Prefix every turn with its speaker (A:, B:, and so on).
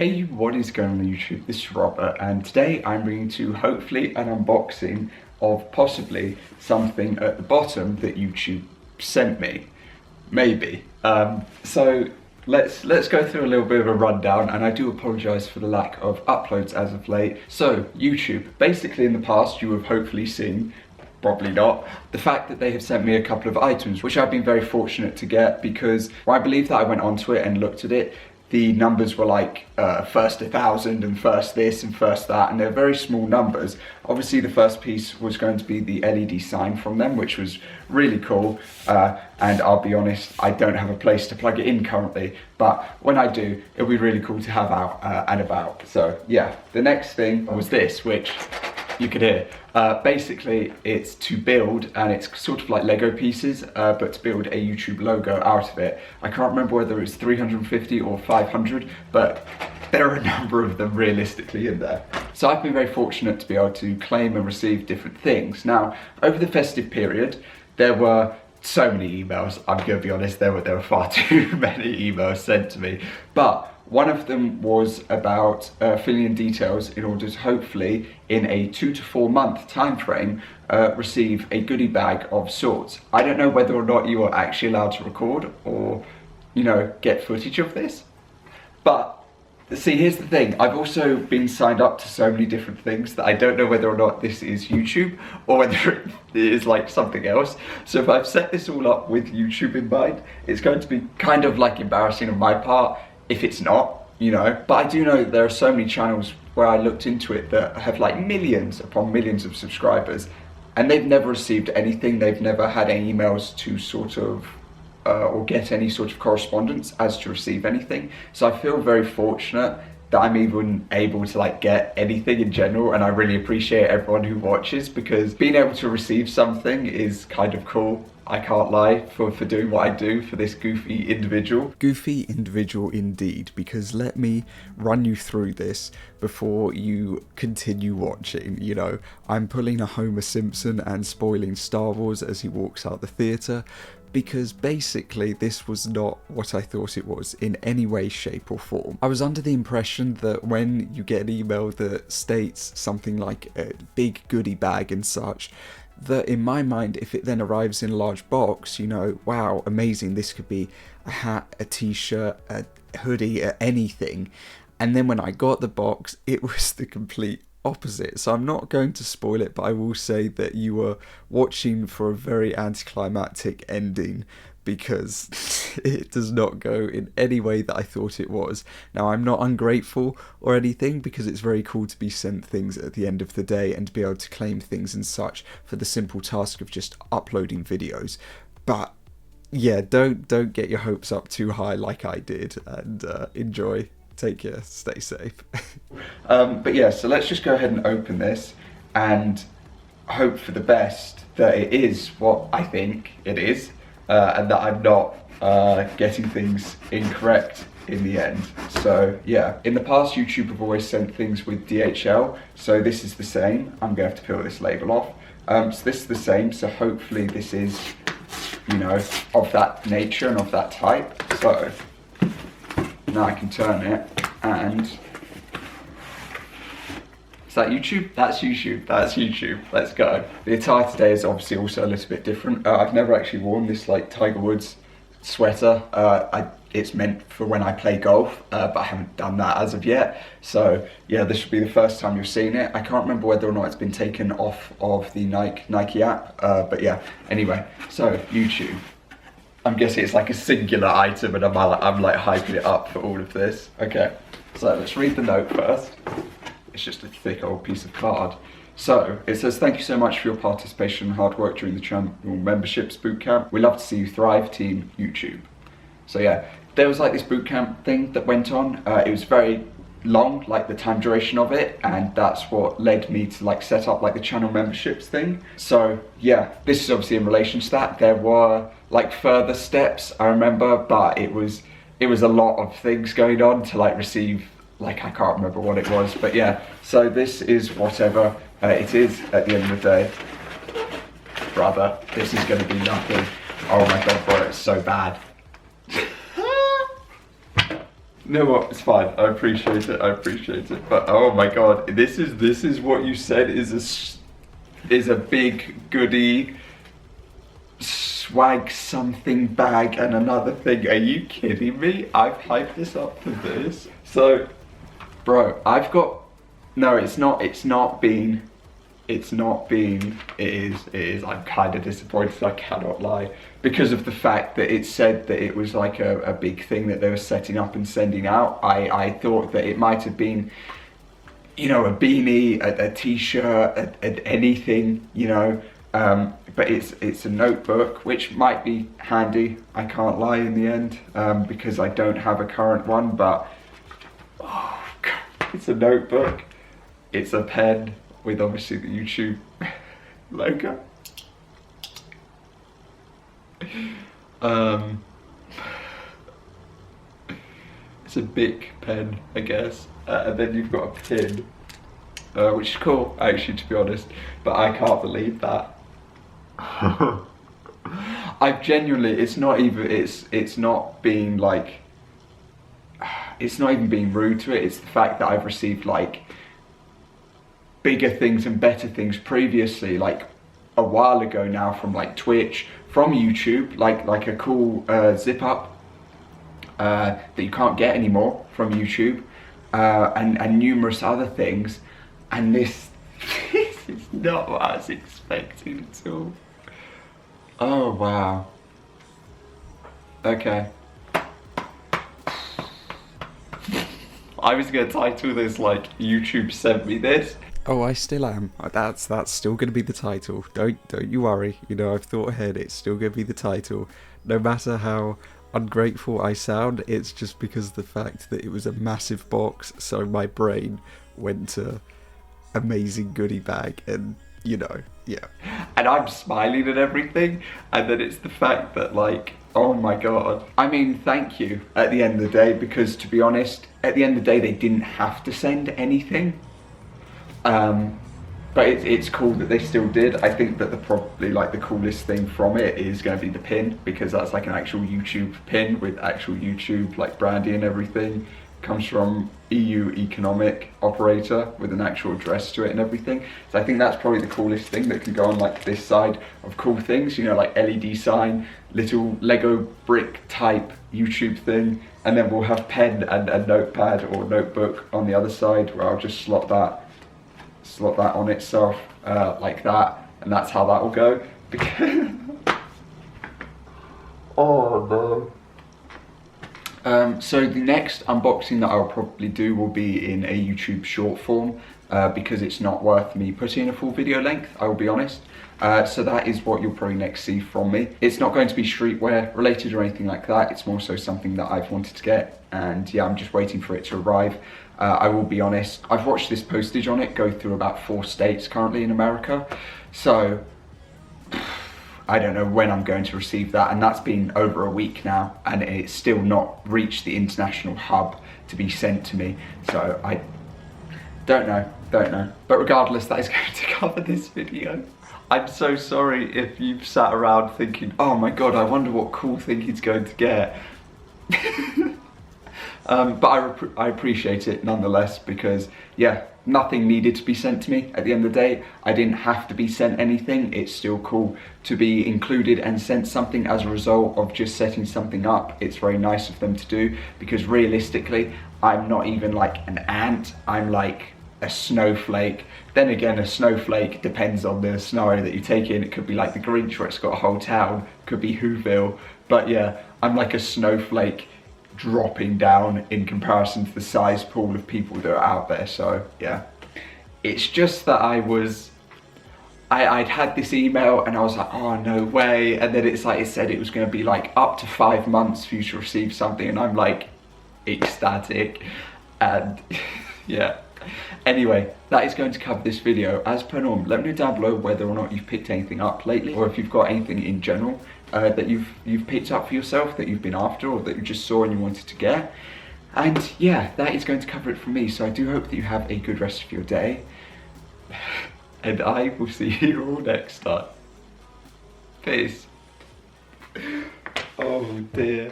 A: Hey, what is going on YouTube? This is Robert, and today I'm bringing to hopefully an unboxing of possibly something at the bottom that YouTube sent me. Maybe. So let's go through a little bit of a rundown, and I do apologise for the lack of uploads as of late. So YouTube, basically in the past you have hopefully seen, probably not, the fact that they have sent me a couple of items, which I've been very fortunate to get, because I believe that I went onto it and looked at it. The numbers were like first 1,000 and first this and first that, and they're very small numbers. Obviously the first piece was going to be the LED sign from them, which was really cool, and I'll be honest, I don't have a place to plug it in currently, but when I do, it'll be really cool to have out and about. So yeah, the next thing was this, which you could hear. Basically it's to build, and it's sort of like Lego pieces, but to build a YouTube logo out of it. I can't remember whether it's 350 or 500, but there are a number of them realistically in there. So I've been very fortunate to be able to claim and receive different things. Now, over the festive period, there were so many emails. I'm gonna be honest, there were far too many emails sent to me, but one of them was about filling in details in order to hopefully, in a 2 to 4 month time frame, receive a goodie bag of sorts. I don't know whether or not you are actually allowed to record or, you know, get footage of this. But see, here's the thing. I've also been signed up to so many different things that I don't know whether or not this is YouTube or whether it is like something else. So if I've set this all up with YouTube in mind, it's going to be kind of like embarrassing on my part if it's not, you know. But I do know that there are so many channels where I looked into it that have like millions upon millions of subscribers, and they've never received anything. They've never had any emails to sort of or get any sort of correspondence as to receive anything. So I feel very fortunate that I'm even able to like get anything in general, and I really appreciate everyone who watches, because being able to receive something is kind of cool. I can't lie, for doing what I do for this goofy individual. Goofy individual indeed, because let me run you through this before you continue watching. You know, I'm pulling a Homer Simpson and spoiling Star Wars as he walks out the theatre, because basically this was not what I thought it was in any way, shape or form. I was under the impression that when you get an email that states something like a big goodie bag and such, that in my mind, if it then arrives in a large box, you know, wow, amazing, this could be a hat, a t-shirt, a hoodie, anything. And then when I got the box, it was the complete opposite. So I'm not going to spoil it, but I will say that you were watching for a very anticlimactic ending, because it does not go in any way that I thought it was. Now, I'm not ungrateful or anything, because it's very cool to be sent things at the end of the day and to be able to claim things and such for the simple task of just uploading videos. But yeah, don't get your hopes up too high like I did, and enjoy. Take care, stay safe. But yeah, so let's just go ahead and open this and hope for the best that it is what I think it is, and that I'm not getting things incorrect in the end. So yeah, in the past YouTube have always sent things with DHL, so this is the same. I'm going to have to peel this label off. So this is the same, so hopefully this is, you know, of that nature and of that type. So now I can turn it, and is that YouTube? That's YouTube, that's YouTube, let's go. The attire today is obviously also a little bit different. I've never actually worn this like Tiger Woods sweater. It's meant for when I play golf, but I haven't done that as of yet. So yeah, this should be the first time you've seen it. I can't remember whether or not it's been taken off of the Nike app, but yeah, anyway, so YouTube. I'm guessing it's like a singular item, and I'm like hyping it up for all of this. Okay, so let's read the note first. It's just a thick old piece of card. So it says, thank you so much for your participation and hard work during the channel memberships bootcamp. We love to see you thrive, team YouTube. So yeah, there was like this bootcamp thing that went on. It was very long, like the time duration of it, and that's what led me to like set up like the channel memberships thing. So yeah, this is obviously in relation to that. There were like further steps, I remember, but it was a lot of things going on to like receive, like I can't remember what it was, but yeah, so this is whatever it is at the end of the day. Brother, this is gonna be nothing. Oh my god, bro, it's so bad. know what? It's fine. I appreciate it. I appreciate it. But oh my god, this is what you said is a big goodie swag something bag and another thing. Are you kidding me? I've hyped this up for this. So, bro, I've got no. It's not been. It is. I'm kind of disappointed. I cannot lie because of the fact that it said that it was like a big thing that they were setting up and sending out. I thought that it might have been, you know, a beanie, a t-shirt, anything, you know. But it's a notebook, which might be handy. I can't lie in the end because I don't have a current one. But oh god, it's a notebook. It's a pen with obviously the YouTube logo. It's a big pen, I guess, and then you've got a pin, which is cool, actually, to be honest. But I can't believe that. I've genuinely, it's not being like, it's not even being rude to it. It's the fact that I've received like bigger things and better things previously, like a while ago now, from like Twitch, from YouTube, like a cool zip up that you can't get anymore from YouTube, and numerous other things. And this is not what I was expecting at all. Oh wow. Okay. I was gonna title this like YouTube sent me this. Oh, I still am. That's still gonna be the title. Don't you worry. You know, I've thought ahead. It's still gonna be the title. No matter how ungrateful I sound, it's just because of the fact that it was a massive box, so my brain went to amazing goodie bag, and you know, yeah. And I'm smiling and everything, and then it's the fact that like, oh my god. I mean, thank you at the end of the day, because to be honest, at the end of the day, they didn't have to send anything. But it's cool that they still did. I think that probably like the coolest thing from it is going to be the pin, because that's like an actual YouTube pin with actual YouTube like branding and everything. Comes from EU economic operator with an actual address to it and everything. So I think that's probably the coolest thing that can go on like this side of cool things, you know, like LED sign, little Lego brick type YouTube thing, and then we'll have pen and a notepad or notebook on the other side, where I'll just slot that on itself like that, and that's how that will go. Oh no. So the next unboxing that I'll probably do will be in a YouTube short form, because it's not worth me putting in a full video length, I will be honest. So that is what you'll probably next see from me. It's not going to be streetwear related or anything like that. It's more so something that I've wanted to get, and yeah, I'm just waiting for it to arrive. I will be honest, I've watched this postage on it go through about 4 states currently in America. So I don't know when I'm going to receive that, and that's been over a week now, and it's still not reached the international hub to be sent to me. So I don't know. But regardless, that is going to cover this video. I'm so sorry if you've sat around thinking, oh my god, I wonder what cool thing he's going to get. But I appreciate it nonetheless, because yeah, nothing needed to be sent to me at the end of the day. I didn't have to be sent anything. It's still cool to be included and sent something as a result of just setting something up. It's very nice of them to do, because realistically, I'm not even like an ant. I'm like a snowflake. Then again, a snowflake depends on the scenario that you take in. It could be like the Grinch, where it's got a whole town. It could be Whoville. But yeah, I'm like a snowflake dropping down in comparison to the size pool of people that are out there. So yeah, it's just that I'd had this email and I was like, oh no way, and then it's like it said it was going to be like up to 5 months for you to receive something, and I'm like ecstatic. And yeah, anyway, that is going to cover this video. As per normal, let me know down below whether or not you've picked anything up lately, or if you've got anything in general that you've picked up for yourself, that you've been after, or that you just saw and you wanted to get. And yeah, that is going to cover it from me. So I do hope that you have a good rest of your day, and I will see you all next time. Peace. Oh dear.